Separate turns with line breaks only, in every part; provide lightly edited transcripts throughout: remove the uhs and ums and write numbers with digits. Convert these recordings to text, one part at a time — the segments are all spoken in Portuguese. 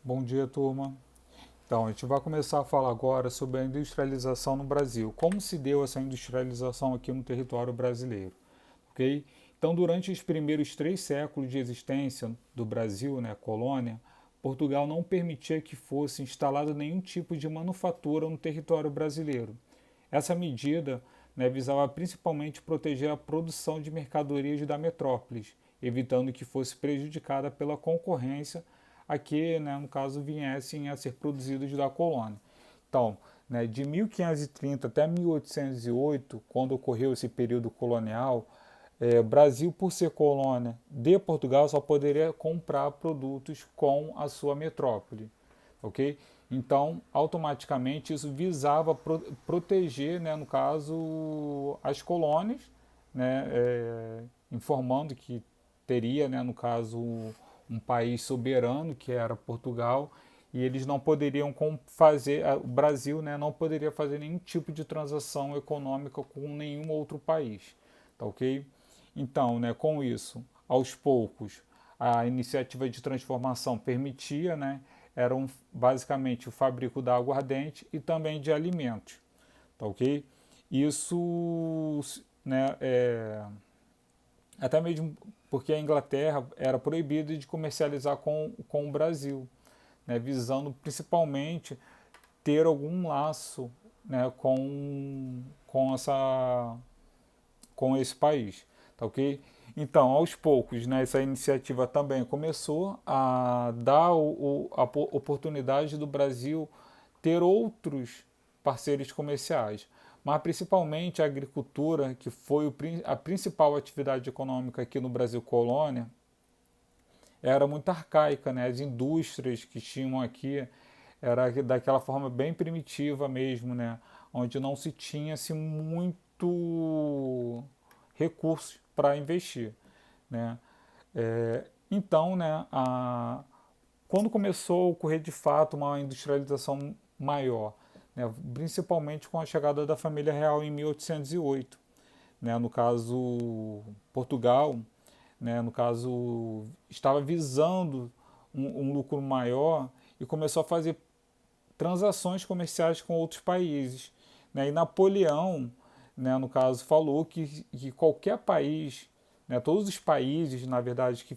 Bom dia, turma. Então, a gente vai começar a falar agora sobre a industrialização no Brasil. Como se deu essa industrialização aqui no território brasileiro, ok? Então, durante os primeiros 3 séculos de existência do Brasil, né, colônia, Portugal não permitia que fosse instalado nenhum tipo de manufatura no território brasileiro. Essa medida, né, visava principalmente proteger a produção de mercadorias da metrópolis, evitando que fosse prejudicada pela concorrência a que, né, no caso, viessem a ser produzidos da colônia. Então, né, de 1530 até 1808, quando ocorreu esse período colonial, o Brasil, por ser colônia de Portugal, só poderia comprar produtos com a sua metrópole, ok? Então, automaticamente, isso visava proteger, né, no caso, as colônias, né, informando que teria, né, no caso, um país soberano, que era Portugal, e eles não poderiam fazer, o Brasil, né, não poderia fazer nenhum tipo de transação econômica com nenhum outro país, tá ok? Então, né, com isso, aos poucos, a iniciativa de transformação permitia, né, eram basicamente o fabrico da aguardente e também de alimentos, tá ok? Isso, né, até mesmo porque a Inglaterra era proibida de comercializar com o Brasil, né, visando principalmente ter algum laço, né, com esse país, tá ok? Então, aos poucos, né, essa iniciativa também começou a dar a oportunidade do Brasil ter outros parceiros comerciais, mas principalmente a agricultura, que foi a principal atividade econômica aqui no Brasil colônia, era muito arcaica, né? As indústrias que tinham aqui era daquela forma bem primitiva mesmo, né? Onde não se tinha assim, muito recursos para investir, né? Então, né, quando começou a ocorrer de fato uma industrialização maior, né, principalmente com a chegada da família real em 1808, né, no caso Portugal, né, no caso estava visando um lucro maior e começou a fazer transações comerciais com outros países, né, e Napoleão, né, no caso, falou que qualquer país, né, todos os países, na verdade, que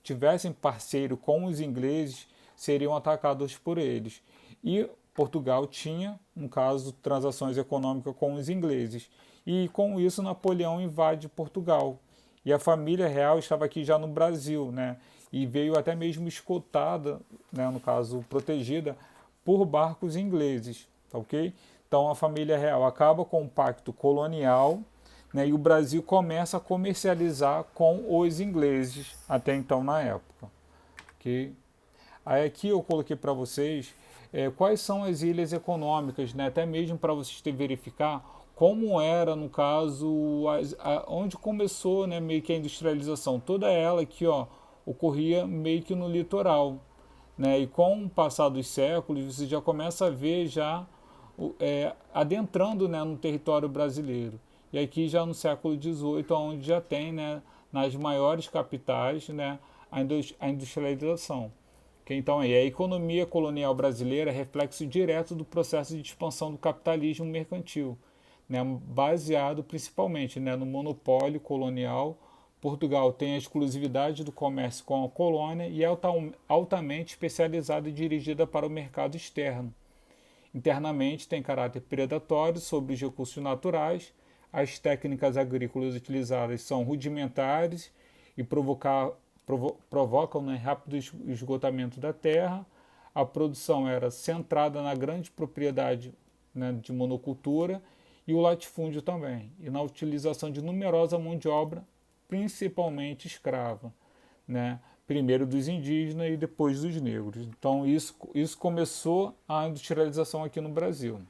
tivessem parceiro com os ingleses seriam atacados por eles. E Portugal tinha, no caso, transações econômicas com os ingleses. E com isso Napoleão invade Portugal. E a família real estava aqui já no Brasil, né? E veio até mesmo escoltada, né, no caso, protegida por barcos ingleses, tá ok? Então a família real acaba com o pacto colonial, né, e o Brasil começa a comercializar com os ingleses até então na época, ok? Aí aqui eu coloquei para vocês quais são as ilhas econômicas, né, até mesmo para vocês verificar como era, no caso, onde começou, né, meio que a industrialização. Toda ela aqui, ó, ocorria meio que no litoral, né? E com o passar dos séculos, você já começa a ver já adentrando, né, no território brasileiro. E aqui já no século XVIII, onde já tem, né, nas maiores capitais, né, a industrialização. Que então aí a economia colonial brasileira é reflexo direto do processo de expansão do capitalismo mercantil, né, baseado principalmente, né, no monopólio colonial. Portugal tem a exclusividade do comércio com a colônia e é altamente especializada e dirigida para o mercado externo. Internamente tem caráter predatório sobre os recursos naturais, as técnicas agrícolas utilizadas são rudimentares e provocam, né, rápido esgotamento da terra. A produção era centrada na grande propriedade, né, de monocultura e o latifúndio também, e na utilização de numerosa mão de obra, principalmente escrava, né? Primeiro dos indígenas e depois dos negros. Então isso começou a industrialização aqui no Brasil.